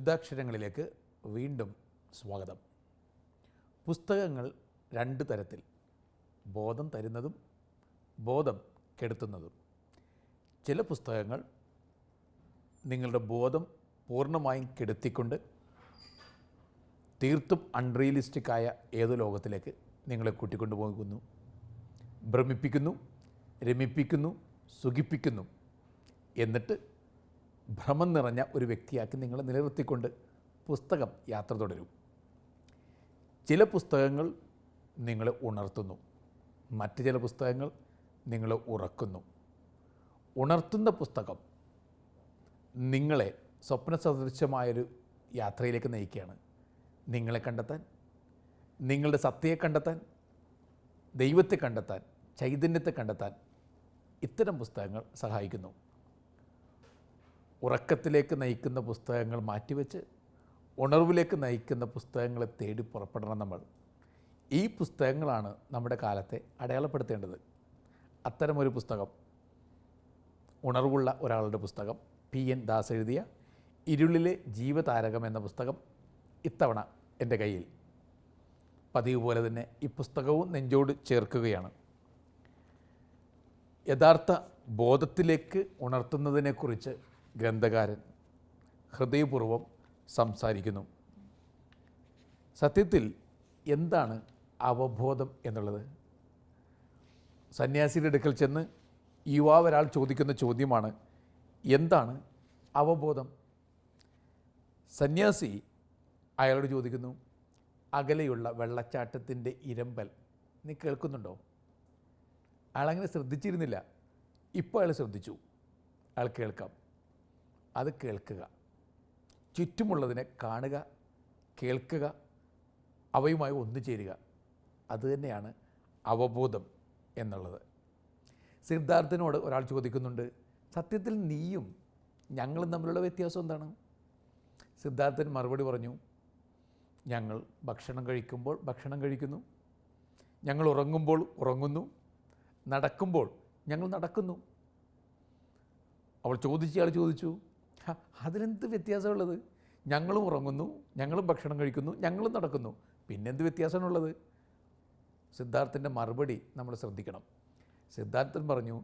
ശുദ്ധാക്ഷരങ്ങളിലേക്ക് വീണ്ടും സ്വാഗതം. പുസ്തകങ്ങൾ രണ്ട് തരത്തിൽ: ബോധം തരുന്നതും ബോധം കെടുത്തുന്നതും. ചില പുസ്തകങ്ങൾ നിങ്ങളുടെ ബോധം പൂർണ്ണമായും കെടുത്തിക്കൊണ്ട് തീർത്തും അൺറിയലിസ്റ്റിക്കായ ഏതോ ലോകത്തിലേക്ക് നിങ്ങളെ കൂട്ടിക്കൊണ്ടുപോകുന്നു, ഭ്രമിപ്പിക്കുന്നു, രമിപ്പിക്കുന്നു, സുഖിപ്പിക്കുന്നു. എന്നിട്ട് ഭ്രമം നിറഞ്ഞ ഒരു വ്യക്തിയാക്കി നിങ്ങളെ നിലനിർത്തിക്കൊണ്ട് പുസ്തകം യാത്ര തുടരും. ചില പുസ്തകങ്ങൾ നിങ്ങളെ ഉണർത്തുന്നു, മറ്റ് ചില പുസ്തകങ്ങൾ നിങ്ങളെ ഉറക്കുന്നു. ഉണർത്തുന്ന പുസ്തകം നിങ്ങളെ സ്വപ്ന സദൃശമായൊരു യാത്രയിലേക്ക് നയിക്കുകയാണ്. നിങ്ങളെ കണ്ടെത്താൻ, നിങ്ങളുടെ സത്യയെ കണ്ടെത്താൻ, ദൈവത്തെ കണ്ടെത്താൻ, ചൈതന്യത്തെ കണ്ടെത്താൻ ഇത്തരം പുസ്തകങ്ങൾ സഹായിക്കുന്നു. ഉറക്കത്തിലേക്ക് നയിക്കുന്ന പുസ്തകങ്ങൾ മാറ്റിവെച്ച് ഉണർവിലേക്ക് നയിക്കുന്ന പുസ്തകങ്ങളെ തേടി പുറപ്പെടണം നമ്മൾ. ഈ പുസ്തകങ്ങളാണ് നമ്മുടെ കാലത്തെ അടയാളപ്പെടുത്തേണ്ടത്. അത്തരമൊരു പുസ്തകം, ഉണർവുള്ള ഒരാളുടെ പുസ്തകം, PN ദാസ് എഴുതിയ ഇരുളിലെ ജീവതാരകം എന്ന പുസ്തകം ഇത്തവണ എൻ്റെ കയ്യിൽ. പതിവ് പോലെ തന്നെ ഈ പുസ്തകവും നെഞ്ചോട് ചേർക്കുകയാണ്. യഥാർത്ഥ ബോധത്തിലേക്ക് ഉണർത്തുന്നതിനെക്കുറിച്ച് ഗ്രന്ഥകാരൻ ഹൃദയപൂർവ്വം സംസാരിക്കുന്നു. സത്യത്തിൽ എന്താണ് അവബോധം എന്നുള്ളത്? സന്യാസിയുടെ അടുക്കൽ ചെന്ന് യുവാവൊരാൾ ചോദിക്കുന്ന ചോദ്യമാണ്, എന്താണ് അവബോധം? സന്യാസി അയാളോട് ചോദിക്കുന്നു, അകലെയുള്ള വെള്ളച്ചാട്ടത്തിൻ്റെ ഇരമ്പൽ നീ കേൾക്കുന്നുണ്ടോ? അയാളങ്ങനെ ശ്രദ്ധിച്ചിരുന്നില്ല. ഇപ്പോൾ അയാൾ ശ്രദ്ധിച്ചു. അയാൾ കേൾക്കാം. അത് കേൾക്കുക, ചുറ്റുമുള്ളതിനെ കാണുക, കേൾക്കുക, അവയുമായി ഒന്നുചേരുക. അതുതന്നെയാണ് അവബോധം എന്നുള്ളത്. സിദ്ധാർത്ഥനോട് ഒരാൾ ചോദിക്കുന്നുണ്ട്, സത്യത്തിൽ നീയും ഞങ്ങളും തമ്മിലുള്ള വ്യത്യാസം എന്താണ്? സിദ്ധാർത്ഥൻ മറുപടി പറഞ്ഞു, ഞങ്ങൾ ഭക്ഷണം കഴിക്കുമ്പോൾ ഭക്ഷണം കഴിക്കുന്നു, ഞങ്ങൾ ഉറങ്ങുമ്പോൾ ഉറങ്ങുന്നു, നടക്കുമ്പോൾ ഞങ്ങൾ നടക്കുന്നു. അവൾ ചോദിച്ചു, അതിനെന്ത് വ്യത്യാസമുള്ളത്? ഞങ്ങളും ഉറങ്ങുന്നു, ഞങ്ങളും ഭക്ഷണം കഴിക്കുന്നു, ഞങ്ങളും നടക്കുന്നു, പിന്നെന്ത് വ്യത്യാസമാണുള്ളത്? സിദ്ധാർത്ഥൻ്റെ മറുപടി നമ്മൾ ശ്രദ്ധിക്കണം. സിദ്ധാർത്ഥൻ പറഞ്ഞു,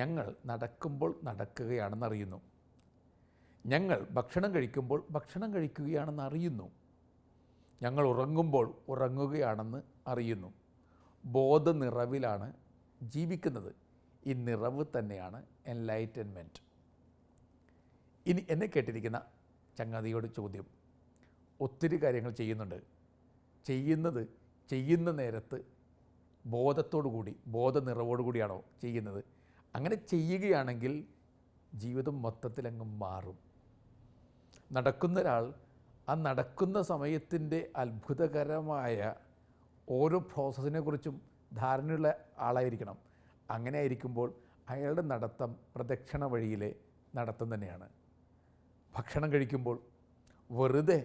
ഞങ്ങൾ നടക്കുമ്പോൾ നടക്കുകയാണെന്ന് അറിയുന്നു, ഞങ്ങൾ ഭക്ഷണം കഴിക്കുമ്പോൾ ഭക്ഷണം കഴിക്കുകയാണെന്ന് അറിയുന്നു, ഞങ്ങൾ ഉറങ്ങുമ്പോൾ ഉറങ്ങുകയാണെന്ന് അറിയുന്നു. ബോധനിറവിലാണ് ജീവിക്കുന്നത്. ഈ നിറവ് തന്നെയാണ് എൻലൈറ്റൻമെൻറ്റ്. ഇനി എന്നെ കേട്ടിരിക്കുന്ന ചങ്ങാതിയോട് ചോദ്യം, ഒത്തിരി കാര്യങ്ങൾ ചെയ്യുന്നുണ്ട്. ചെയ്യുന്ന നേരത്ത് ബോധത്തോടു കൂടി, ബോധനിറവോടുകൂടിയാണോ ചെയ്യുന്നത്? അങ്ങനെ ചെയ്യുകയാണെങ്കിൽ ജീവിതം മൊത്തത്തിലങ്ങ് മാറും. നടക്കുന്ന ഒരാൾ ആ നടക്കുന്ന സമയത്തിൻ്റെ അത്ഭുതകരമായ ഓരോ പ്രോസസ്സിനെക്കുറിച്ചും ധാരണയുള്ള ആളായിരിക്കണം. അങ്ങനെ ആയിരിക്കുമ്പോൾ അയാളുടെ നടത്തം പ്രദക്ഷിണ വഴിയിലെ നടത്തം തന്നെയാണ്. ഭക്ഷണം കഴിക്കുമ്പോൾ വെറുതെ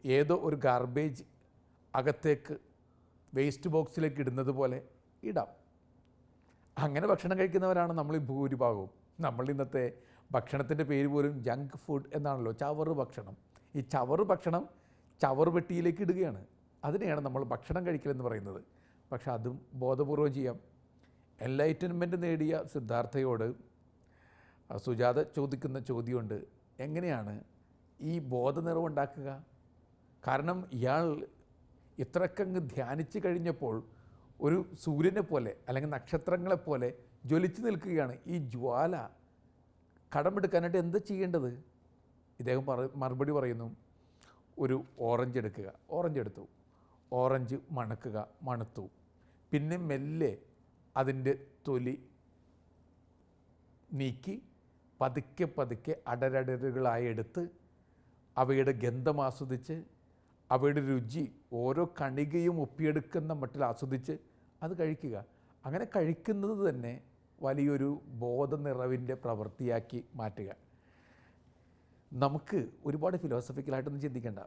ഏതോ ഒരു ഗാർബേജ് അകത്തേക്ക് വേസ്റ്റ് ബോക്സിലേക്ക് ഇടുന്നത് പോലെ ഇടാം. അങ്ങനെ ഭക്ഷണം കഴിക്കുന്നവരാണ് നമ്മൾ ഭൂരിഭാഗവും. നമ്മൾ ഇന്നത്തെ ഭക്ഷണത്തിൻ്റെ പേര് പോലും ജങ്ക് ഫുഡ് എന്നാണല്ലോ, ചവറ് ഭക്ഷണം. ഈ ചവറ് ഭക്ഷണം ചവറ് പെട്ടിയിലേക്ക് ഇടുകയാണ്. അതിനെയാണ് നമ്മൾ ഭക്ഷണം കഴിക്കലെന്ന് പറയുന്നത്. പക്ഷെ അതും ബോധപൂർവം ചെയ്യാം. എൻലൈറ്റൻമെൻറ്റ് നേടിയ സിദ്ധാർത്ഥയോട് സുജാത ചോദിക്കുന്ന ചോദ്യമുണ്ട്, എങ്ങനെയാണ് ഈ ബോധനിറവുണ്ടാക്കുക? കാരണം ഇയാൾ ഇത്രക്കങ്ങ് ധ്യാനിച്ച് കഴിഞ്ഞപ്പോൾ ഒരു സൂര്യനെ പോലെ അല്ലെങ്കിൽ നക്ഷത്രങ്ങളെപ്പോലെ ജ്വലിച്ച് നിൽക്കുകയാണ്. ഈ ജ്വാല കടമെടുക്കാനായിട്ട് എന്താ ചെയ്യേണ്ടത്? ഇദ്ദേഹം മറുപടി പറയുന്നു, ഒരു ഓറഞ്ച് എടുക്കുക. ഓറഞ്ച് എടുത്തു, ഓറഞ്ച് മണക്കുക, മണത്തു. പിന്നെ മെല്ലെ അതിൻ്റെ തൊലി നീക്കി പതുക്കെ അടരടരുകളായി എടുത്ത് അവയുടെ ഗന്ധം ആസ്വദിച്ച് അവയുടെ രുചി ഓരോ കണികയും ഒപ്പിയെടുക്കുന്ന മട്ടിൽ ആസ്വദിച്ച് അത് കഴിക്കുക. അങ്ങനെ കഴിക്കുന്നത് തന്നെ വലിയൊരു ബോധനിറവിൻ്റെ പ്രവൃത്തിയാക്കി മാറ്റുക. നമുക്ക് ഒരുപാട് ഫിലോസഫിക്കലായിട്ടൊന്നും ചിന്തിക്കേണ്ട,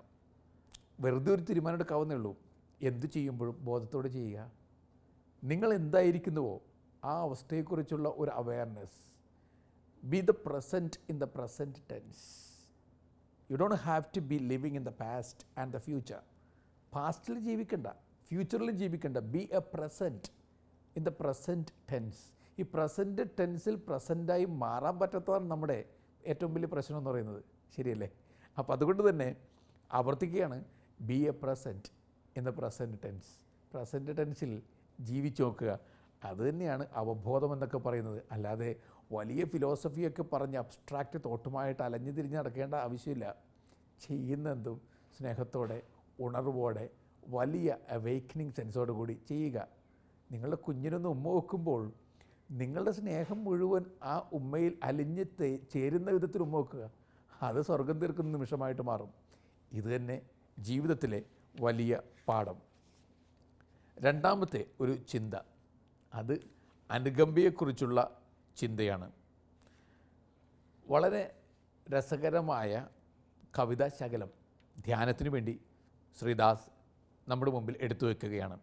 വെറുതെ ഒരു തീരുമാനം എടുക്കാവുന്നേ ഉള്ളൂ. എന്തു ചെയ്യുമ്പോഴും ബോധത്തോടെ ചെയ്യുക. നിങ്ങൾ എന്തായിരിക്കുന്നുവോ ആ അവസ്ഥയെക്കുറിച്ചുള്ള ഒരു awareness. Be the present in the present tense. You don't have to be living in the past and the future. പാസ്റ്റിൽ ജീവിക്കണ്ട, ഫ്യൂച്ചറിലും ജീവിക്കണ്ട. Be a present in the present tense. ഈ പ്രസൻറ്റ് ടെൻസിൽ പ്രസൻറ്റായി മാറാൻ പറ്റാത്തതാണ് നമ്മുടെ ഏറ്റവും വലിയ പ്രശ്നം എന്ന് പറയുന്നത്. ശരിയല്ലേ? അപ്പോൾ അതുകൊണ്ട് തന്നെ ആവർത്തിക്കുകയാണ്, be a present in the present tense. Present ടെൻസിൽ ജീവിച്ചു നോക്കുക. അതുതന്നെയാണ് അവബോധം എന്നൊക്കെ പറയുന്നത്. അല്ലാതെ വലിയ ഫിലോസഫിയൊക്കെ പറഞ്ഞ് അബ്സ്ട്രാക്റ്റ് തോട്ടുമായിട്ട് അലഞ്ഞു തിരിഞ്ഞ് നടക്കേണ്ട ആവശ്യമില്ല. ചെയ്യുന്നതും സ്നേഹത്തോടെ, ഉണർവോടെ, വലിയ അവേക്കനിങ് സെൻസോടു കൂടി ചെയ്യുക. നിങ്ങളുടെ കുഞ്ഞിനൊന്ന് ഉമ്മ വെക്കുമ്പോൾ നിങ്ങളുടെ സ്നേഹം മുഴുവൻ ആ ഉമ്മയിൽ അലിഞ്ഞ് ചേരുന്ന വിധത്തിൽ ഉമ്മ വെക്കുക. അത് സ്വർഗം തീർക്കുന്ന നിമിഷമായിട്ട് മാറും. ഇത് തന്നെ ജീവിതത്തിലെ വലിയ പാഠം. രണ്ടാമത്തെ ഒരു ചിന്ത, അത് അനുകമ്പയെക്കുറിച്ചുള്ള ചിന്തയാണ്. വളരെ രസകരമായ കവിതാ ശകലം ധ്യാനത്തിനു വേണ്ടി ശ്രീദാസ് നമ്മുടെ മുമ്പിൽ എടുത്തു വയ്ക്കുകയാണ്.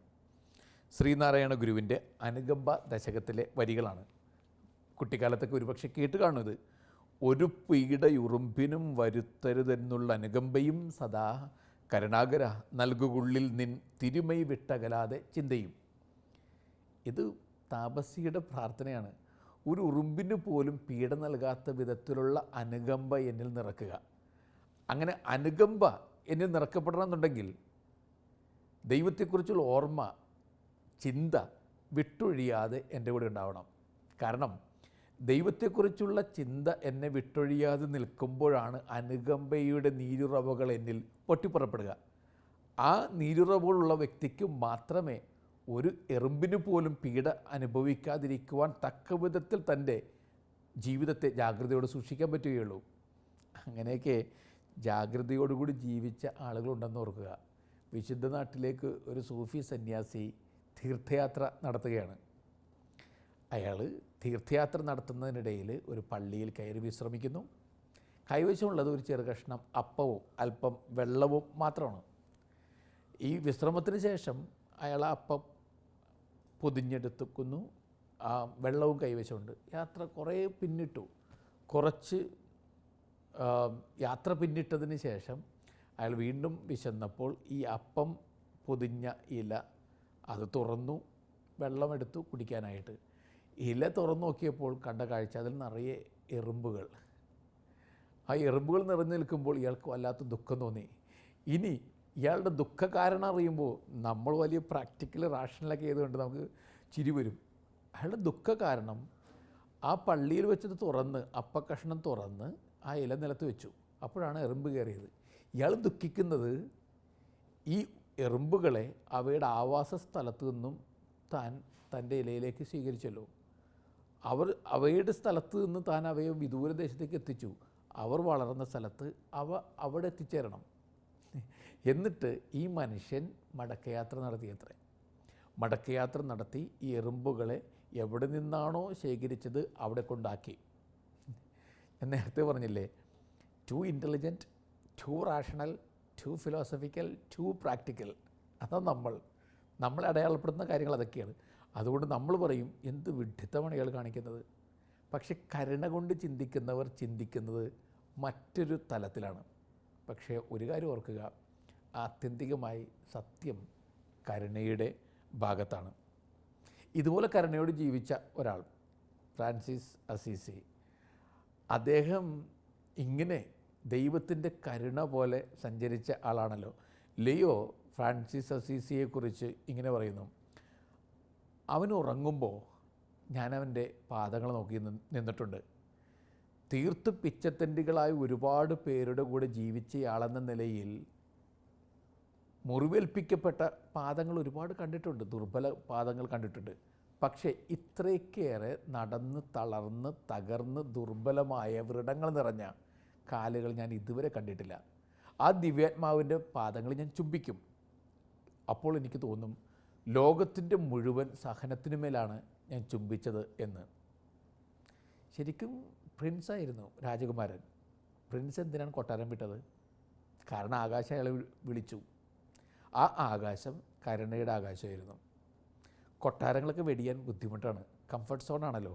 ശ്രീനാരായണ ഗുരുവിൻ്റെ അനുകമ്പ ദശകത്തിലെ വരികളാണ്. കുട്ടിക്കാലത്തൊക്കെ ഒരുപക്ഷെ കേട്ട് കാണുന്നത്. ഒരു പീഡയുറുമ്പിനും വരുത്തരുതെന്നുള്ള അനുകമ്പയും സദാ കരുണാകര നൽകുകുള്ളിൽ നിൻ തിരുമൈ വിട്ടകലാതെ ചിന്തയും. ഇത് താപസിയുടെ പ്രാർത്ഥനയാണ്. ഒരു ഉറുമ്പിന് പോലും പീഡ നൽകാത്ത വിധത്തിലുള്ള അനുകമ്പ എന്നിൽ നിറക്കുക. അങ്ങനെ അനുകമ്പ എന്നിൽ നിറക്കപ്പെടണമെന്നുണ്ടെങ്കിൽ ദൈവത്തെക്കുറിച്ചുള്ള ഓർമ്മ, ചിന്ത വിട്ടൊഴിയാതെ എൻ്റെ കൂടെ ഉണ്ടാവണം. കാരണം ദൈവത്തെക്കുറിച്ചുള്ള ചിന്ത എന്നെ വിട്ടൊഴിയാതെ നിൽക്കുമ്പോഴാണ് അനുകമ്പയുടെ നീരുറവകൾ എന്നിൽ പൊട്ടിപ്പുറപ്പെടുക. ആ നീരുറവുകളുള്ള വ്യക്തിക്ക് മാത്രമേ ഒരു എറുമ്പിന് പോലും പീഡ അനുഭവിക്കാതിരിക്കുവാൻ തക്ക വിധത്തിൽ തൻ്റെ ജീവിതത്തെ ജാഗ്രതയോടെ സൂക്ഷിക്കാൻ പറ്റുകയുള്ളൂ. അങ്ങനെയൊക്കെ ജാഗ്രതയോടുകൂടി ജീവിച്ച ആളുകളുണ്ടെന്ന് ഓർക്കുക. വിശുദ്ധ നാട്ടിലേക്ക് ഒരു സൂഫി സന്യാസി തീർത്ഥയാത്ര നടത്തുകയാണ്. അയാൾ തീർത്ഥയാത്ര നടത്തുന്നതിനിടയിൽ ഒരു പള്ളിയിൽ കയറി വിശ്രമിക്കുന്നു. കൈവശമുള്ളത് ഒരു ചെറു കഷ്ണം അപ്പവും അല്പം വെള്ളവും മാത്രമാണ്. ഈ വിശ്രമത്തിന് ശേഷം അയാൾ ആ അപ്പം പൊതിഞ്ഞെടുത്തുക്കുന്നു, ആ വെള്ളവും കൈവശമുണ്ട്. യാത്ര കുറേ പിന്നിട്ടു. കുറച്ച് യാത്ര പിന്നിട്ടതിന് ശേഷം അയാൾ വീണ്ടും വിശന്നപ്പോൾ ഈ അപ്പം പൊതിഞ്ഞ ഇല അത് തുറന്നു, വെള്ളമെടുത്തു കുടിക്കാനായിട്ട്. ഇല തുറന്നു നോക്കിയപ്പോൾ കണ്ട കാഴ്ച, അതിൽ നിറയെ എറുമ്പുകൾ. ആ എറുമ്പുകൾ നിറഞ്ഞു നിൽക്കുമ്പോൾ ഇയാൾക്ക് വല്ലാത്ത ദുഃഖം തോന്നി. ഇനി ഇയാളുടെ ദുഃഖകാരണം അറിയുമ്പോൾ നമ്മൾ വലിയ പ്രാക്ടിക്കൽ റാഷണലൊക്കെ ചെയ്തുകൊണ്ട് നമുക്ക് ചിരി വരും. അയാളുടെ ദുഃഖ കാരണം ആ പള്ളിയിൽ വെച്ചത് തുറന്ന്, അപ്പക്കഷ്ണം തുറന്ന് ആ ഇല നിലത്ത് വെച്ചു. അപ്പോഴാണ് എറുമ്പ് കയറിയത്. ഇയാൾ ദുഃഖിക്കുന്നത് ഈ എറുമ്പുകളെ അവയുടെ ആവാസ സ്ഥലത്തു നിന്നും താൻ തൻ്റെ ഇലയിലേക്ക് സ്വീകരിച്ചല്ലോ. അവയുടെ സ്ഥലത്ത് നിന്ന് താൻ അവയെ വിദൂരദേശത്തേക്ക് എത്തിച്ചു. അവർ വളർന്ന സ്ഥലത്ത് അവിടെ എത്തിച്ചേരണം. എന്നിട്ട് ഈ മനുഷ്യൻ മടക്കയാത്ര നടത്തിയത്രേ. മടക്കയാത്ര നടത്തി ഈ എറുമ്പുകളെ എവിടെ നിന്നാണോ ശേഖരിച്ചത് അവിടെ കൊണ്ടാക്കി. ഞാൻ നേരത്തെ പറഞ്ഞില്ലേ, too intelligent, too rational, too philosophical, too practical. അതാണ് നമ്മളെ അടയാളപ്പെടുത്തുന്ന കാര്യങ്ങൾ അതൊക്കെയാണ്. അതുകൊണ്ട് നമ്മൾ പറയും, എന്ത് വിഡ്ഢിത്തമാണ് ഇയാൾ കാണിക്കുന്നത്. പക്ഷെ കരുണ കൊണ്ട് ചിന്തിക്കുന്നവർ ചിന്തിക്കുന്നത് മറ്റൊരു തലത്തിലാണ്. പക്ഷേ ഒരു കാര്യം ഓർക്കുക, ആത്യന്തികമായി സത്യം കരുണയുടെ ഭാഗത്താണ്. ഇതുപോലെ കരുണയോട് ജീവിച്ച ഒരാൾ ഫ്രാൻസിസ് അസീസി, അദ്ദേഹം ഇങ്ങനെ ദൈവത്തിൻ്റെ കരുണ പോലെ സഞ്ചരിച്ച ആളാണല്ലോ. ലിയോ ഫ്രാൻസിസ് അസീസിയെക്കുറിച്ച് ഇങ്ങനെ പറയുന്നു, അവൻ ഉറങ്ങുമ്പോൾ ഞാനവൻ്റെ പാദങ്ങൾ നോക്കി നിന്നിട്ടുണ്ട്. തീർത്ത് പിച്ചത്തണ്ടികളായ ഒരുപാട് പേരുടെ കൂടെ ജീവിച്ചയാളെന്ന നിലയിൽ മുറിവേൽപ്പിക്കപ്പെട്ട പാദങ്ങൾ ഒരുപാട് കണ്ടിട്ടുണ്ട്, ദുർബല പാദങ്ങൾ കണ്ടിട്ടുണ്ട്. പക്ഷേ ഇത്രയ്ക്കേറെ നടന്ന് തളർന്ന് തകർന്ന് ദുർബലമായ വ്രണങ്ങൾ നിറഞ്ഞ കാലുകൾ ഞാൻ ഇതുവരെ കണ്ടിട്ടില്ല. ആ ദിവ്യാത്മാവിൻ്റെ പാദങ്ങൾ ഞാൻ ചുംബിക്കും. അപ്പോൾ എനിക്ക് തോന്നും, ലോകത്തിൻ്റെ മുഴുവൻ സഹനത്തിനുമേലാണ് ഞാൻ ചുംബിച്ചത് എന്ന്. ശരിക്കും പ്രിൻസായിരുന്നു രാജകുമാരൻ. പ്രിൻസ് എന്തിനാണ് കൊട്ടാരം വിട്ടത്? കാരണം ആകാശം അയാളെ വിളിച്ചു. ആ ആകാശം കരുണയുടെ ആകാശമായിരുന്നു. കൊട്ടാരങ്ങളൊക്കെ വെടിയാൻ ബുദ്ധിമുട്ടാണ്, കംഫർട്ട് സോണാണല്ലോ.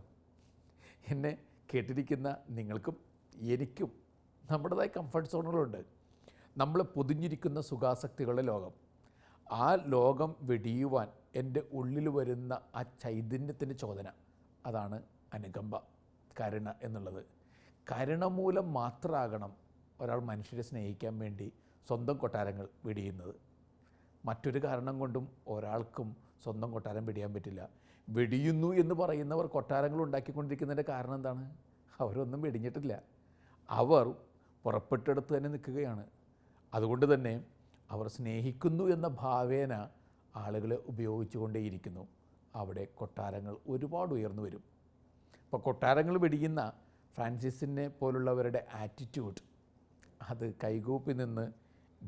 എന്നെ കേട്ടിരിക്കുന്ന നിങ്ങൾക്കും എനിക്കും നമ്മുടേതായ കംഫർട്ട് സോണുകളുണ്ട്. നമ്മൾ പൊതിഞ്ഞിരിക്കുന്ന സുഖാസക്തികളുടെ ലോകം. ആ ലോകം വെടിയുവാൻ എൻ്റെ ഉള്ളിൽ വരുന്ന ആ ചൈതന്യത്തിൻ്റെ ചോദന, അതാണ് അനുകമ്പ, കരുണ എന്നുള്ളത്. കരുണ മൂലം മാത്രമാകണം ഒരാൾ മനുഷ്യരെ സ്നേഹിക്കാൻ വേണ്ടി സ്വന്തം കൊട്ടാരങ്ങൾ വെടിയുന്നത്. മറ്റൊരു കാരണം കൊണ്ടും ഒരാൾക്കും സ്വന്തം കൊട്ടാരം വെടിയാൻ പറ്റില്ല. വെടിയുന്നു എന്ന് പറയുന്നവർ കൊട്ടാരങ്ങൾ ഉണ്ടാക്കിക്കൊണ്ടിരിക്കുന്നതിൻ്റെ കാരണം എന്താണ്? അവരൊന്നും വെടിഞ്ഞിട്ടില്ല. അവർ പുറപ്പെട്ടെടുത്ത് തന്നെ നിൽക്കുകയാണ്. അതുകൊണ്ട് തന്നെ അവർ സ്നേഹിക്കുന്നു എന്ന ഭാവേന ആളുകളെ ഉപയോഗിച്ചുകൊണ്ടേയിരിക്കുന്നു. അവിടെ കൊട്ടാരങ്ങൾ ഒരുപാട് ഉയർന്നു വരും. അപ്പോൾ കൊട്ടാരങ്ങൾ വെടിയുന്ന ഫ്രാൻസിസിനെ പോലുള്ളവരുടെ ആറ്റിറ്റ്യൂഡ്, അത് കൈകൂപ്പി നിന്ന്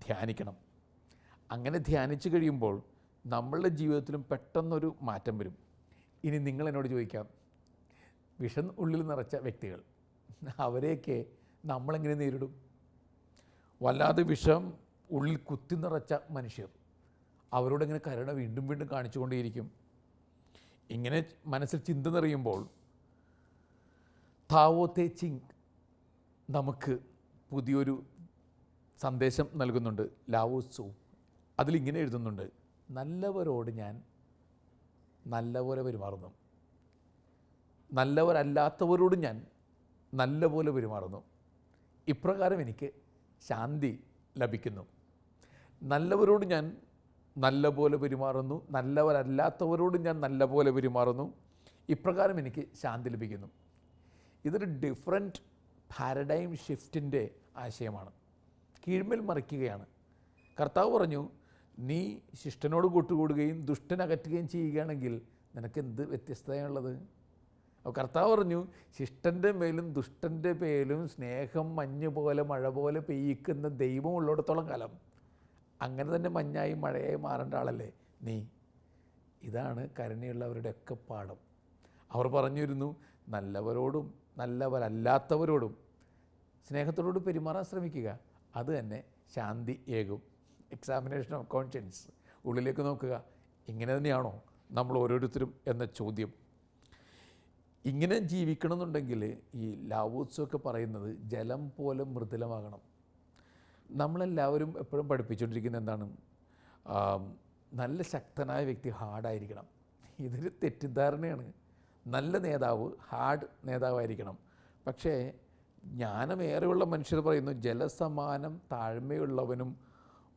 ധ്യാനിക്കണം. അങ്ങനെ ധ്യാനിച്ചു കഴിയുമ്പോൾ നമ്മളുടെ ജീവിതത്തിലും പെട്ടെന്നൊരു മാറ്റം വരും. ഇനി നിങ്ങൾ എന്നോട് ചോദിക്കാം, വിഷം ഉള്ളിൽ നിറച്ച വ്യക്തികൾ, അവരെയൊക്കെ നമ്മളെങ്ങനെ നേരിടും? വല്ലാതെ വിഷം ഉള്ളിൽ കുത്തി നിറച്ച മനുഷ്യർ, അവരോടെങ്ങനെ കരുണ വീണ്ടും വീണ്ടും കാണിച്ചുകൊണ്ടേയിരിക്കും. ഇങ്ങനെ മനസ്സിൽ ചിന്ത നിറയുമ്പോൾ താവോ തേ ചിങ് നമുക്ക് പുതിയൊരു സന്ദേശം നൽകുന്നുണ്ട്. ലാവോത്സു അതിലിങ്ങനെ എഴുതുന്നുണ്ട്: നല്ലവരോട് ഞാൻ നല്ലപോലെ പെരുമാറുന്നു, നല്ലവരല്ലാത്തവരോട് ഞാൻ നല്ലപോലെ പെരുമാറുന്നു. ഇപ്രകാരം എനിക്ക് ശാന്തി ലഭിക്കുന്നു. നല്ലവരോട് ഞാൻ നല്ലപോലെ പെരുമാറുന്നു, നല്ലവരല്ലാത്തവരോട് ഞാൻ നല്ലപോലെ പെരുമാറുന്നു. ഇപ്രകാരം എനിക്ക് ശാന്തി ലഭിക്കുന്നു. ഇതൊരു ഡിഫറൻറ്റ് പാരഡൈം ഷിഫ്റ്റിൻ്റെ ആശയമാണ്. കീഴ്മേൽ മറിക്കുകയാണ്. കർത്താവ് പറഞ്ഞു, നീ ശിഷ്ടനോട് കൂട്ടുകൂടുകയും ദുഷ്ടനകറ്റുകയും ചെയ്യുകയാണെങ്കിൽ നിനക്ക് എന്ത് വ്യത്യസ്തതയുള്ളത്? അപ്പോൾ കർത്താവ് പറഞ്ഞു, ശിഷ്ടൻ്റെ മേലും ദുഷ്ടൻ്റെ മേലും സ്നേഹം മഞ്ഞ് പോലെ മഴ പോലെ പെയ്യിക്കുന്ന ദൈവം ഉള്ളിടത്തോളം കാലം അങ്ങനെ തന്നെ മഞ്ഞായി മഴയായി മാറേണ്ട ആളല്ലേ നീ. ഇതാണ് കരുണയുള്ളവരുടെയൊക്കെ പാഠം. അവർ പറഞ്ഞിരുന്നു, നല്ലവരോടും നല്ലവരല്ലാത്തവരോടും സ്നേഹത്തോട് പെരുമാറാൻ ശ്രമിക്കുക, അത് തന്നെ ശാന്തി ഏകും. എക്സാമിനേഷൻ ഓഫ് കോൺഷ്യൻസ്, ഉള്ളിലേക്ക് നോക്കുക, ഇങ്ങനെ തന്നെയാണോ നമ്മൾ ഓരോരുത്തരും എന്ന ചോദ്യം. ഇങ്ങനെ ജീവിക്കണമെന്നുണ്ടെങ്കിൽ ഈ ലാവോത്സൊക്കെ പറയുന്നത് ജലം പോലെ മൃദുലമാകണം. നമ്മളെല്ലാവരും എപ്പോഴും പഠിപ്പിച്ചുകൊണ്ടിരിക്കുന്ന എന്താണ്? നല്ല ശക്തനായ വ്യക്തി ഹാർഡായിരിക്കണം. ഇതൊരു തെറ്റിദ്ധാരണയാണ്. നല്ല നേതാവ് ഹാർഡ് നേതാവായിരിക്കണം. പക്ഷേ ജ്ഞാനമേറെയുള്ള മനുഷ്യർ പറയുന്നു, ജലസമാനം താഴ്മയുള്ളവനും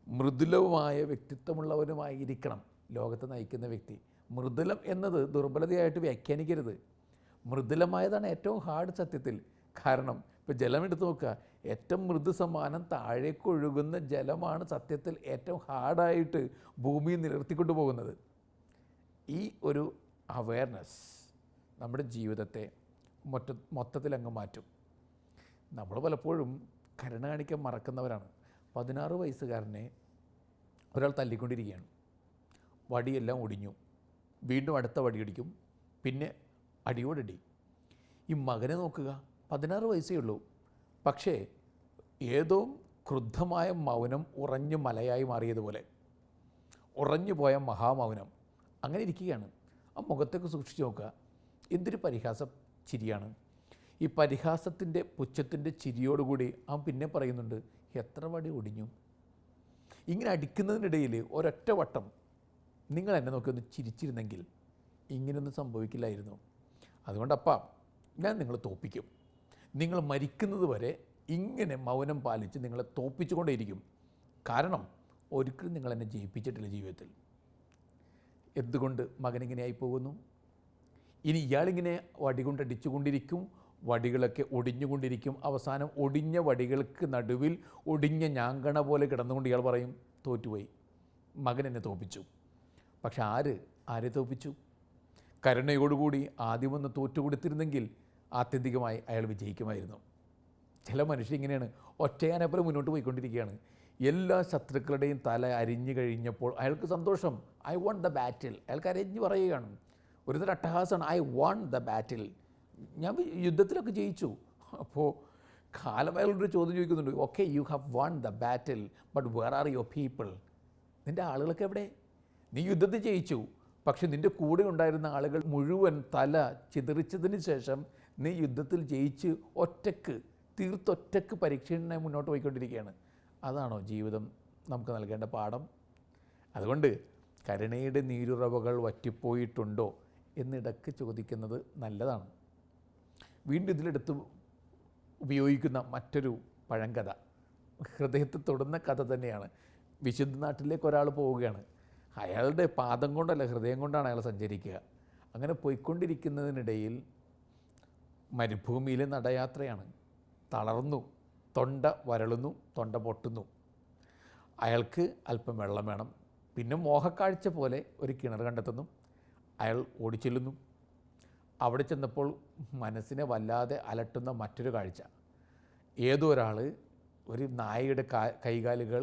മൃദുലവുമായ വ്യക്തിത്വമുള്ളവനുമായിരിക്കണം ലോകത്തെ നയിക്കുന്ന വ്യക്തി. മൃദുലം എന്നത് ദുർബലതയായിട്ട് വ്യാഖ്യാനിക്കരുത്. മൃദുലമായതാണ് ഏറ്റവും ഹാർഡ് സത്യത്തിൽ. കാരണം ഇപ്പോൾ ജലം എടുത്ത് നോക്കുക, ഏറ്റവും മൃദു സമാനം താഴേക്കൊഴുകുന്ന ജലമാണ് സത്യത്തിൽ ഏറ്റവും ഹാർഡായിട്ട് ഭൂമിയിൽ നിലനിർത്തിക്കൊണ്ടു പോകുന്നത്. ഈ ഒരു അവയർനെസ് നമ്മുടെ ജീവിതത്തെ മൊത്തത്തിൽ അങ്ങ് മാറ്റും. നമ്മൾ പലപ്പോഴും കരുണ കാണിക്കാൻ മറക്കുന്നവരാണ്. 16 വയസ്സുകാരനെ ഒരാൾ തല്ലിക്കൊണ്ടിരിക്കുകയാണ്. വടിയെല്ലാം ഒടിഞ്ഞു. വീണ്ടും അടുത്ത വടിയടിക്കും, പിന്നെ അടിയോടടി. ഈ മകനെ നോക്കുക, 16 വയസ്സേ ഉള്ളൂ. പക്ഷേ ഏതോ ക്രുദ്ധമായ മൗനം ഉറഞ്ഞു മലയായി മാറിയതുപോലെ, ഉറഞ്ഞു പോയ മഹാമൗനം അങ്ങനെ ഇരിക്കുകയാണ്. ആ മുഖത്തേക്ക് സൂക്ഷിച്ച് നോക്കുക, എന്തൊരു പരിഹാസ ചിരിയാണ്. ഈ പരിഹാസത്തിൻ്റെ പുച്ഛത്തിൻ്റെ ചിരിയോടുകൂടി അവൻ പിന്നെ പറയുന്നുണ്ട്, എത്ര വടി ഒടിഞ്ഞു. ഇങ്ങനെ അടിക്കുന്നതിനിടയിൽ ഒരൊറ്റ വട്ടം നിങ്ങൾ എന്നെ നോക്കി ഒന്ന് ചിരിച്ചിരുന്നെങ്കിൽ ഇങ്ങനെയൊന്നും സംഭവിക്കില്ലായിരുന്നു. അതുകൊണ്ടപ്പാ ഞാൻ നിങ്ങളെ തോൽപ്പിക്കും. നിങ്ങൾ മരിക്കുന്നത് വരെ ഇങ്ങനെ മൗനം പാലിച്ച് നിങ്ങളെ തോൽപ്പിച്ചുകൊണ്ടേയിരിക്കും. കാരണം ഒരിക്കലും നിങ്ങളെന്നെ ജയിപ്പിച്ചിട്ടില്ല ജീവിതത്തിൽ. എന്തുകൊണ്ട് മകനിങ്ങനെയായി പോകുന്നു? ഇനി ഇയാളിങ്ങനെ വടി കൊണ്ടടിച്ചുകൊണ്ടിരിക്കും, വടികളൊക്കെ ഒടിഞ്ഞുകൊണ്ടിരിക്കും. അവസാനം ഒടിഞ്ഞ വടികൾക്ക് നടുവിൽ ഒടിഞ്ഞ ഞാങ്കണ പോലെ കിടന്നുകൊണ്ട് ഇയാൾ പറയും, തോറ്റുപോയി, മകൻ എന്നെ തോൽപ്പിച്ചു. പക്ഷെ ആരെ തോൽപ്പിച്ചു? കരുണയോടുകൂടി ആദ്യമൊന്ന് തോറ്റുകൊടുത്തിരുന്നെങ്കിൽ ആത്യന്തികമായി അയാൾ വിജയിക്കുമായിരുന്നു. ചില മനുഷ്യരിങ്ങനെയാണ്, ഒറ്റയാനെപ്പോലെ മുന്നോട്ട് പോയിക്കൊണ്ടിരിക്കുകയാണ്. എല്ലാ ശത്രുക്കളുടെയും തല അരിഞ്ഞു കഴിഞ്ഞപ്പോൾ അയാൾക്ക് സന്തോഷം, ഐ വോണ്ട് ദ ബാറ്റിൽ. അയാൾക്ക് അരിഞ്ഞ് പറയുകയാണ്, ഒരുതരം അട്ടഹാസമാണ്, ഐ വോണ്ട് ദ ബാറ്റിൽ, ഞാൻ യുദ്ധത്തിലൊക്കെ ജയിച്ചു. അപ്പോൾ കാലം അയാളൊരു ചോദ്യം ചോദിക്കുന്നുണ്ട്, okay you have won the battle, but where are your people? നിൻ്റെ ആളുകളൊക്കെ എവിടെ? നീ യുദ്ധത്തിൽ ജയിച്ചു, പക്ഷെ നിൻ്റെ കൂടെ ഉണ്ടായിരുന്ന ആളുകൾ മുഴുവൻ തല ചിതറിച്ചതിന് ശേഷം നീ യുദ്ധത്തിൽ ജയിച്ച് ഒറ്റയ്ക്ക് തീർത്തൊറ്റക്ക് പരീക്ഷണമായി മുന്നോട്ട് പോയിക്കൊണ്ടിരിക്കുകയാണ്. അതാണോ ജീവിതം നമുക്ക് നൽകേണ്ട പാഠം? അതുകൊണ്ട് കരുണയുടെ നീരുറവകൾ വറ്റിപ്പോയിട്ടുണ്ടോ എന്നിടയ്ക്ക് ചോദിക്കുന്നത് നല്ലതാണ്. വീണ്ടും ഇതിലെടുത്ത് ഉപയോഗിക്കുന്ന മറ്റൊരു പഴങ്കഥ ഹൃദയത്തെ തൊടുന്ന കഥ തന്നെയാണ്. വിശുദ്ധ നാട്ടിലേക്ക് ഒരാൾ പോവുകയാണ്. അയാളുടെ പാദം കൊണ്ടല്ല, ഹൃദയം കൊണ്ടാണ് അയാൾ സഞ്ചരിക്കുക. അങ്ങനെ പോയിക്കൊണ്ടിരിക്കുന്നതിനിടയിൽ മരുഭൂമിയിലെ നടയാത്രയാണ്. തളർന്നു, തൊണ്ട വരളുന്നു, തൊണ്ട പൊട്ടുന്നു. അയാൾക്ക് അല്പം വെള്ളം വേണം. പിന്നെ മോഹക്കാഴ്ച പോലെ ഒരു കിണർ കണ്ടെത്തുന്നു. അയാൾ ഓടിച്ചെല്ലുന്നു. അവിടെ ചെന്നപ്പോൾ മനസ്സിനെ വല്ലാതെ അലട്ടുന്ന മറ്റൊരു കാഴ്ച. ഏതോ ഒരാൾ ഒരു നായയുടെ കൈകാലുകൾ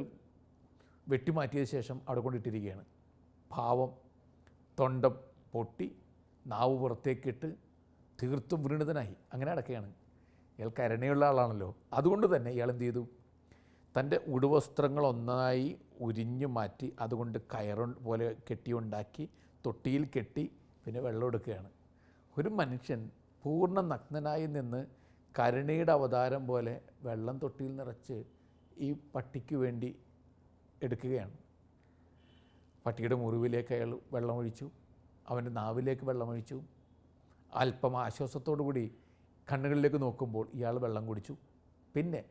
വെട്ടിമാറ്റിയ ശേഷം അവിടെ കൊണ്ടിട്ടിരിക്കുകയാണ്. പാവം തൊണ്ട പൊട്ടി, നാവ് പുറത്തേക്കിട്ട് തീർത്തും വൃണിതനായി അങ്ങനെ അടക്കുകയാണ്. ഇയാൾ കരുണയുള്ള ആളാണല്ലോ. അതുകൊണ്ട് തന്നെ ഇയാൾ എന്ത് ചെയ്തു? തൻ്റെ ഉടുവസ്ത്രങ്ങൾ ഒന്നായി ഉരിഞ്ഞു മാറ്റി അതുകൊണ്ട് കയറ് പോലെ കെട്ടിയുണ്ടാക്കി തൊട്ടിയിൽ കെട്ടി പിന്നെ വെള്ളം എടുക്കുകയാണ്. ഒരു മനുഷ്യൻ പൂർണ്ണ നഗ്നനായി നിന്ന് കരുണയുടെ അവതാരം പോലെ വെള്ളം തൊട്ടിയിൽ നിറച്ച് ഈ പട്ടിക്ക് വേണ്ടി എടുക്കുകയാണ്. പട്ടിയുടെ മുറിവിലേക്ക് അയാൾ വെള്ളമൊഴിച്ചു, അവൻ്റെ നാവിലേക്ക് വെള്ളമൊഴിച്ചു. അല്പം ആശ്വാസത്തോടു കൂടി കണ്ണുകളിലേക്ക് നോക്കുമ്പോൾ ഇയാൾ വെള്ളം കുടിച്ചു. പിന്നെ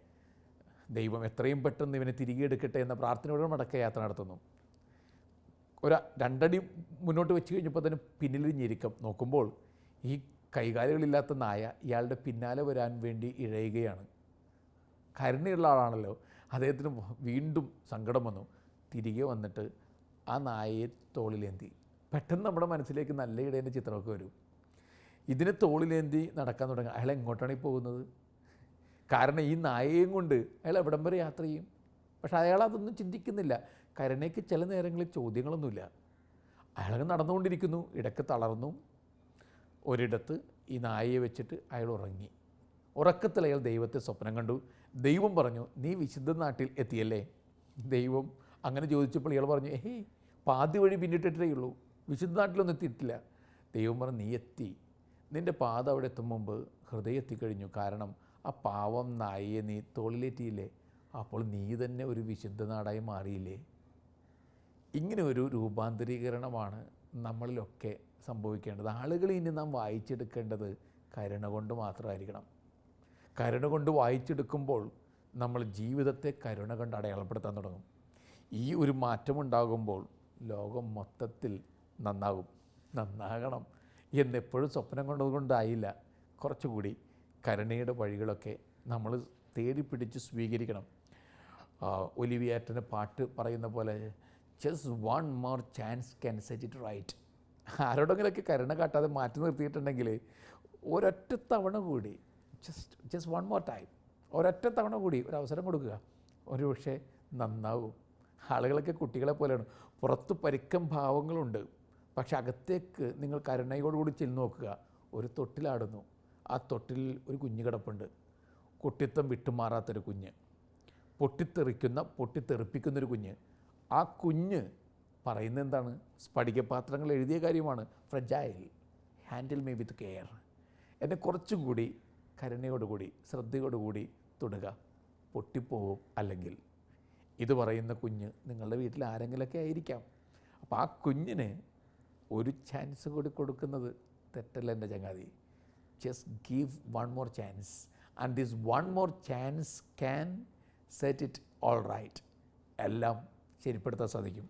ദൈവം എത്രയും പെട്ടെന്ന് ഇവനെ തിരികെ എടുക്കട്ടെ എന്ന പ്രാർത്ഥനയോടെ മടക്കയാത്ര നടത്തുന്നു. രണ്ടടി മുന്നോട്ട് വെച്ച് കഴിഞ്ഞപ്പോൾ തന്നെ പിന്നിൽ ഞെരുക്കം നോക്കുമ്പോൾ ഈ കൈകാലുകളില്ലാത്ത നായ ഇയാളുടെ പിന്നാലെ വരാൻ വേണ്ടി ഇഴയുകയാണ്. കരുണയുള്ള ആളാണല്ലോ. അദ്ദേഹത്തിന് വീണ്ടും സങ്കടം വന്നു. തിരികെ വന്നിട്ട് ആ നായയെ തോളിലേന്തി. പെട്ടെന്ന് നമ്മുടെ മനസ്സിലേക്ക് നല്ല ഇടേൻ്റെ ചിത്രമൊക്കെ വരും. ഇതിനെ തോളിലേന്തി നടക്കാൻ തുടങ്ങുക. അയാൾ എങ്ങോട്ടാണ് ഈ പോകുന്നത്? കാരണം ഈ നായയും കൊണ്ട് അയാൾ എവിടം വരെ യാത്ര ചെയ്യും? പക്ഷെ അയാൾ അതൊന്നും ചിന്തിക്കുന്നില്ല. കരുണയ്ക്ക് ചില നേരങ്ങളിൽ ചോദ്യങ്ങളൊന്നുമില്ല. അയാൾ നടന്നുകൊണ്ടിരിക്കുന്നു. ഇടയ്ക്ക് തളർന്നു. ഒരിടത്ത് ഈ നായയെ വെച്ചിട്ട് അയാൾ ഉറങ്ങി. ഉറക്കത്തിൽ അയാൾ ദൈവത്തെ സ്വപ്നം കണ്ടു. ദൈവം പറഞ്ഞു, നീ വിശുദ്ധ നാട്ടിൽ എത്തിയല്ലേ? ദൈവം അങ്ങനെ ചോദിച്ചപ്പോൾ ഇയാൾ പറഞ്ഞു, പാതി വഴി പിന്നിട്ടിട്ടേ ഉള്ളൂ, വിശുദ്ധ നാട്ടിലൊന്നും എത്തിയിട്ടില്ല. ദൈവം പറഞ്ഞു, നീ എത്തി. നിൻ്റെ പാത അവിടെ എത്തും മുമ്പ് ഹൃദയം എത്തിക്കഴിഞ്ഞു. കാരണം ആ പാവം നായയെ നീ തോളിലേറ്റിയില്ലേ? അപ്പോൾ നീ തന്നെ ഒരു വിശുദ്ധ നാടായി മാറിയില്ലേ? ഇങ്ങനെ ഒരു രൂപാന്തരീകരണമാണ് നമ്മളിലൊക്കെ സംഭവിക്കേണ്ടത്. ആളുകൾ ഇനി നാം വായിച്ചെടുക്കേണ്ടത് കരുണ കൊണ്ട് മാത്രമായിരിക്കണം. കരുണ കൊണ്ട് വായിച്ചെടുക്കുമ്പോൾ നമ്മൾ ജീവിതത്തെ കരുണ കൊണ്ട് അടയാളപ്പെടുത്താൻ തുടങ്ങും. ഈ ഒരു മാറ്റമുണ്ടാകുമ്പോൾ ലോകം മൊത്തത്തിൽ നന്നാകണം എന്നെപ്പോഴും സ്വപ്നം കൊണ്ടുകൊണ്ടായില്ല. കുറച്ചുകൂടി കരുണയുടെ വഴികളൊക്കെ നമ്മൾ തേടിപ്പിടിച്ച് സ്വീകരിക്കണം. ഒലിവിയാറ്റൻ്റെ പാട്ട് പറയുന്ന പോലെ, just one more chance can set it right. ആരോടെങ്കിലൊക്കെ കരുണ കാട്ടാതെ മാറ്റി നിർത്തിയിട്ടുണ്ടെങ്കിൽ ഒരൊറ്റ തവണ കൂടി, ജസ്റ്റ് വൺ മോർ ടൈം, ഒരൊറ്റ തവണ കൂടി ഒരു അവസരം കൊടുക്കുക. ഒരു പക്ഷേ നന്നാവും. ആളുകളൊക്കെ കുട്ടികളെ പോലെയാണ്. പുറത്ത് പരുക്കം ഭാവങ്ങളുണ്ട്, പക്ഷെ അകത്തേക്ക് നിങ്ങൾ കരുണയോടുകൂടി ചെന്ന് നോക്കുക. ഒരു തൊട്ടിലാടുന്നു. ആ തൊട്ടിൽ ഒരു കുഞ്ഞ് കിടപ്പുണ്ട്. കുട്ടിത്തം വിട്ടുമാറാത്തൊരു കുഞ്ഞ്, പൊട്ടിത്തെറിപ്പിക്കുന്നൊരു കുഞ്ഞ്. ആ കുഞ്ഞ് പറയുന്നത് എന്താണ്? സ്ഫടികപാത്രങ്ങൾ എഴുതിയ കാര്യമാണ്. Fragile, handle me with care. എന്നെ കുറച്ചുകൂടി കരുണയോടുകൂടി ശ്രദ്ധയോടുകൂടി തൊടുക, പൊട്ടിപ്പോവും അല്ലെങ്കിൽ. ഇത് പറയുന്ന കുഞ്ഞ് നിങ്ങളുടെ വീട്ടിൽ ആരെങ്കിലുമൊക്കെ ആയിരിക്കാം. അപ്പോൾ ആ കുഞ്ഞിന് ഒരു ചാൻസ് കൂടി കൊടുക്കുന്നത് തെറ്റല്ല എൻ്റെ ചങ്ങാതി. Just give one more chance and this one more chance can set it all right. എല്ലാം ശരിപ്പെടുത്താൻ സാധിക്കും.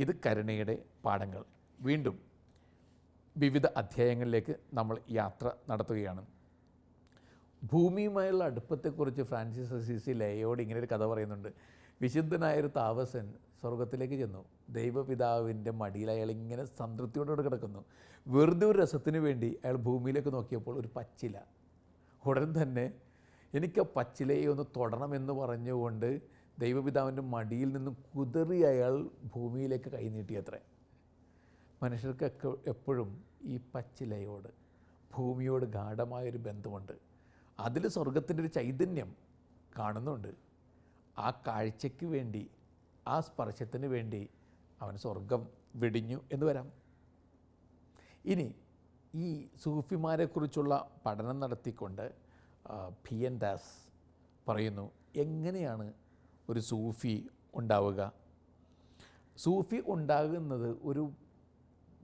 ഇത് കരുണയുടെ പാഠങ്ങൾ. വീണ്ടും വിവിധ അധ്യായങ്ങളിലേക്ക് നമ്മൾ യാത്ര നടത്തുകയാണ്. ഭൂമിയുമായുള്ള അടുപ്പത്തെക്കുറിച്ച് ഫ്രാൻസിസ് അസീസി ലേയോട് ഇങ്ങനെ ഒരു കഥ പറയുന്നുണ്ട്. വിശുദ്ധനായൊരു താമസൻ സ്വർഗത്തിലേക്ക് ചെന്നു. ദൈവപിതാവിൻ്റെ മടിയിൽ അയാൾ ഇങ്ങനെ സംതൃപ്തിയോടുകൂടി കിടക്കുന്നു. വെറുതെ ഒരു രസത്തിന് വേണ്ടി അയാൾ ഭൂമിയിലേക്ക് നോക്കിയപ്പോൾ ഒരു പച്ചില. ഉടൻ തന്നെ എനിക്ക് ആ പച്ചിലയെ ഒന്ന് തൊടണമെന്ന് പറഞ്ഞുകൊണ്ട് ദൈവപിതാവിൻ്റെ മടിയിൽ നിന്നും കുതറി അയാൾ ഭൂമിയിലേക്ക് കൈനീട്ടിയത്രേ. മനുഷ്യർക്കൊക്കെ എപ്പോഴും ഈ പച്ചിലയോട്, ഭൂമിയോട് ഗാഢമായൊരു ബന്ധമുണ്ട്. അതിൽ സ്വർഗത്തിൻ്റെ ഒരു ചൈതന്യം കാണുന്നുണ്ട്. ആ കാഴ്ചയ്ക്ക് വേണ്ടി, ആ സ്പർശത്തിന് വേണ്ടി അവൻ സ്വർഗം വെടിഞ്ഞു എന്ന് വരാം. ഇനി ഈ സൂഫിമാരെക്കുറിച്ചുള്ള പഠനം നടത്തിക്കൊണ്ട് പി എൻ ദാസ് പറയുന്നു, എങ്ങനെയാണ് ഒരു സൂഫി ഉണ്ടാവുക? സൂഫി ഉണ്ടാകുന്നത് ഒരു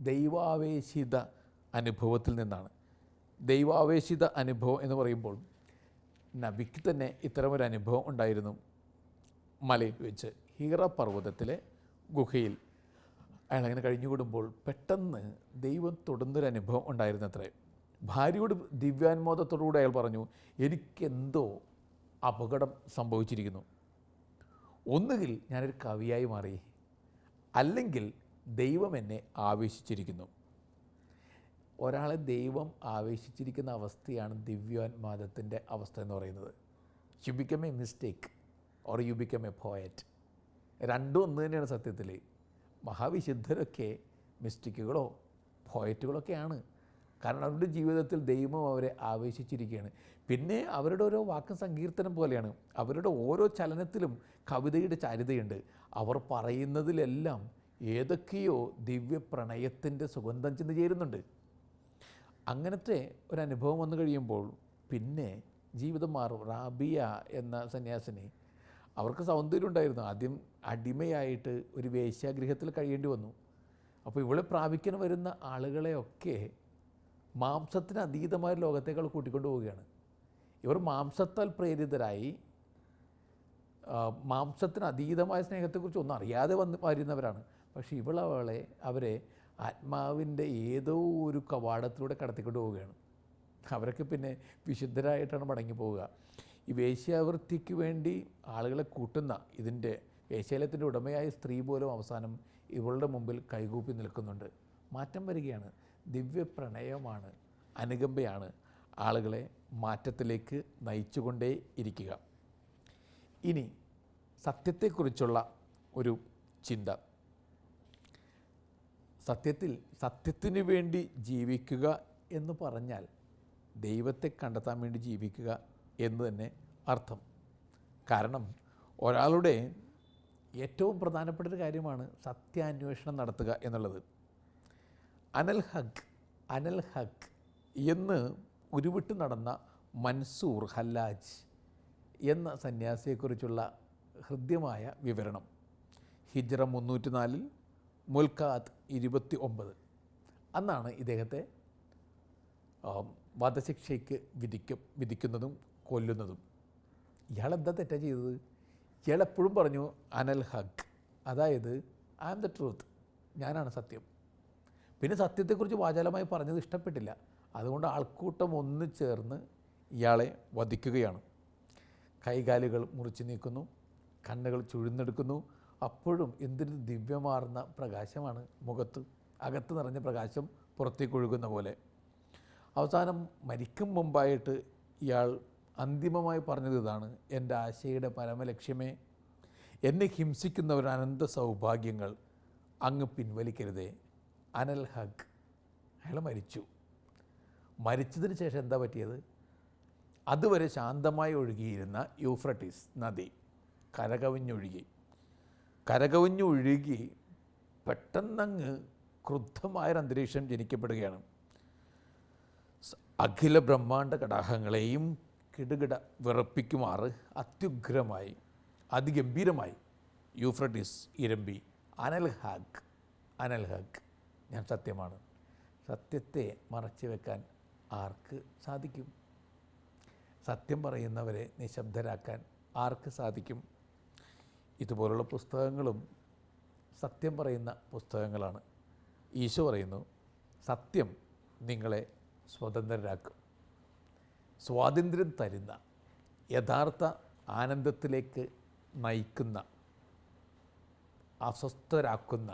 ദൈവാവേശിത അനുഭവത്തിൽ നിന്നാണ്. ദൈവാവേശിത അനുഭവം എന്ന് പറയുമ്പോൾ നബിക്ക് തന്നെ ഇത്തരമൊരു അനുഭവം ഉണ്ടായിരുന്നു. മലയിൽ വെച്ച് ഹീറ പർവ്വതത്തിലെ ഗുഹയിൽ അയാളങ്ങനെ കഴിഞ്ഞുകൂടുമ്പോൾ പെട്ടെന്ന് ദൈവം തൊടുന്നൊരനുഭവം ഉണ്ടായിരുന്നത്രേ. ഭാര്യയോട് ദിവ്യാത്മോദത്തോടുകൂടി അയാൾ പറഞ്ഞു, എനിക്കെന്തോ അപകടം സംഭവിച്ചിരിക്കുന്നു. ഒന്നുകിൽ ഞാനൊരു കവിയായി മാറി, അല്ലെങ്കിൽ ദൈവം എന്നെ ആവേശിച്ചിരിക്കുന്നു. ഒരാളെ ദൈവം ആവേശിച്ചിരിക്കുന്ന അവസ്ഥയാണ് ദിവ്യോന്മാദത്തിൻ്റെ അവസ്ഥ എന്ന് പറയുന്നത്. You become A mistake or you become A poet. രണ്ടും ഒന്ന് തന്നെയാണ് സത്യത്തിൽ. മഹാവിശുദ്ധരൊക്കെ മിസ്റ്റിക്കുകളോ പോയറ്റുകളൊക്കെയാണ്. കാരണം അവരുടെ ജീവിതത്തിൽ ദൈവം അവരെ ആവേശിച്ചിരിക്കുകയാണ്. പിന്നെ അവരുടെ ഓരോ വാക്കും സങ്കീർത്തനം പോലെയാണ്. അവരുടെ ഓരോ ചലനത്തിലും കവിതയുടെ ചാരുതയുണ്ട്. അവർ പറയുന്നതിലെല്ലാം ഏതൊക്കെയോ ദിവ്യപ്രണയത്തിൻ്റെ സുഗന്ധം ചെന്ന് ചേരുന്നുണ്ട്. അങ്ങനത്തെ ഒരനുഭവം വന്നു കഴിയുമ്പോൾ പിന്നെ ജീവിതം മാറും. റാബിയ എന്ന സന്യാസിനി, അവർക്ക് സൗന്ദര്യം ഉണ്ടായിരുന്നു. ആദ്യം അടിമയായിട്ട് ഒരു വേശ്യാഗൃഹത്തിൽ കഴിയേണ്ടി വന്നു. അപ്പോൾ ഇവളെ പ്രാപിക്കാൻ വരുന്ന ആളുകളെയൊക്കെ മാംസത്തിന് അതീതമായ ലോകത്തേക്കാൾ കൂട്ടിക്കൊണ്ടു പോവുകയാണ്. ഇവർ മാംസത്താൽ പ്രേരിതരായി മാംസത്തിന് അതീതമായ സ്നേഹത്തെക്കുറിച്ച് ഒന്നും അറിയാതെ വരുന്നവരാണ്. പക്ഷേ അവരെ ആത്മാവിൻ്റെ ഏതോ ഒരു കവാടത്തിലൂടെ കടത്തിക്കൊണ്ട് പോവുകയാണ്. അവരൊക്കെ പിന്നെ വിശുദ്ധരായിട്ടാണ് മടങ്ങി പോവുക. ഈ വേശ്യാവൃത്തിക്ക് വേണ്ടി ആളുകളെ കൂട്ടുന്ന ഇതിൻ്റെ വേശ്യാലയത്തിൻ്റെ ഉടമയായ സ്ത്രീ പോലും അവസാനം ഇവളുടെ മുമ്പിൽ കൈകൂപ്പി നിൽക്കുന്നുണ്ട്. മാറ്റം വരികയാണ്. ദിവ്യപ്രണയമാണ്, അനുകമ്പയാണ് ആളുകളെ മാറ്റത്തിലേക്ക് നയിച്ചുകൊണ്ടേ ഇരിക്കുക. ഇനി സത്യത്തെക്കുറിച്ചുള്ള ഒരു ചിന്ത. സത്യത്തിന് വേണ്ടി ജീവിക്കുക എന്ന് പറഞ്ഞാൽ ദൈവത്തെ കണ്ടെത്താൻ വേണ്ടി ജീവിക്കുക എന്ന് തന്നെ അർത്ഥം. കാരണം ഒരാളുടെ ഏറ്റവും പ്രധാനപ്പെട്ട ഒരു കാര്യമാണ് സത്യാന്വേഷണം നടത്തുക എന്നുള്ളത്. അനൽ ഹക്ക് എന്ന് ഉരുവിട്ട് നടന്ന മൻസൂർ ഹല്ലാജ് എന്ന സന്യാസിയെക്കുറിച്ചുള്ള ഹൃദ്യമായ വിവരണം. ഹിജ്റ 304 മുൽക്കാത്ത് 29 അന്നാണ് ഇദ്ദേഹത്തെ വധശിക്ഷയ്ക്ക് വിധിക്കുന്നതും കൊല്ലുന്നതും. ഇയാളെന്താ തെറ്റാ ചെയ്തത്? ഇയാളെപ്പോഴും പറഞ്ഞു അനൽ ഹക്ക്, അതായത് ഐ ആം ദ ട്രൂത്ത്, ഞാനാണ് സത്യം. പിന്നെ സത്യത്തെക്കുറിച്ച് വാചാലമായി പറഞ്ഞത് ഇഷ്ടപ്പെട്ടില്ല. അതുകൊണ്ട് ആൾക്കൂട്ടം ഒന്ന് ചേർന്ന് ഇയാളെ വധിക്കുകയാണ്. കൈകാലുകൾ മുറിച്ച് നീക്കുന്നു, കണ്ണുകൾ ചുഴുന്നെടുക്കുന്നു. അപ്പോഴും എന്തൊരു ദിവ്യമാർന്ന പ്രകാശമാണ് മുഖത്ത്, അകത്ത് നിറഞ്ഞ പ്രകാശം പുറത്തേക്ക് ഒഴുകുന്ന പോലെ. അവസാനം മരിക്കും മുമ്പായിട്ട് ഇയാൾ അന്തിമമായി പറഞ്ഞത് ഇതാണ്: എൻ്റെ ആശയുടെ പരമലക്ഷ്യമേ, എന്നെ ഹിംസിക്കുന്നവർ അനന്ത സൗഭാഗ്യങ്ങൾ അങ്ങ് പിൻവലിക്കരുതേ. അനൽ ഹക്ക്. അയാൾ മരിച്ചതിന് ശേഷം എന്താ പറ്റിയത്? അതുവരെ ശാന്തമായി ഒഴുകിയിരുന്ന യൂഫ്രട്ടീസ് നദി കരകവിഞ്ഞൊഴുകി പെട്ടെന്നങ്ങ് ക്രുദ്ധമായൊരന്തരീക്ഷം ജനിക്കപ്പെടുകയാണ്. അഖില ബ്രഹ്മാണ്ട കടാഹങ്ങളെയും കിടുകിട വിറപ്പിക്കുമാറ് അത്യുഗ്രമായി അതിഗംഭീരമായി യൂഫ്രട്ടീസ് ഇരമ്പി. അനൽ ഹക്ക്, ഞാൻ സത്യമാണ്. സത്യത്തെ മറച്ചു വെക്കാൻ ആർക്ക് സാധിക്കും? സത്യം പറയുന്നവരെ നിശബ്ദരാക്കാൻ ആർക്ക് സാധിക്കും? ഇതുപോലുള്ള പുസ്തകങ്ങളും സത്യം പറയുന്ന പുസ്തകങ്ങളാണ്. ഈശോ പറയുന്നു, സത്യം നിങ്ങളെ സ്വതന്ത്രരാക്കും. സ്വാതന്ത്ര്യം തരുന്ന, യഥാർത്ഥ ആനന്ദത്തിലേക്ക് നയിക്കുന്ന, അസ്വസ്ഥരാക്കുന്ന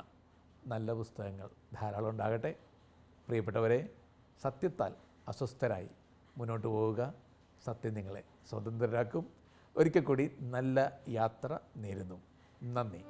നല്ല പുസ്തകങ്ങൾ ധാരാളം ഉണ്ടാകട്ടെ. പ്രിയപ്പെട്ടവരെ, സത്യത്താൽ അസ്വസ്ഥരായി മുന്നോട്ട് പോവുക. സത്യം നിങ്ങളെ സ്വതന്ത്രരാക്കും. ഒരിക്കൽ കൂടി നല്ല യാത്ര നേരുന്നു. നന്ദി.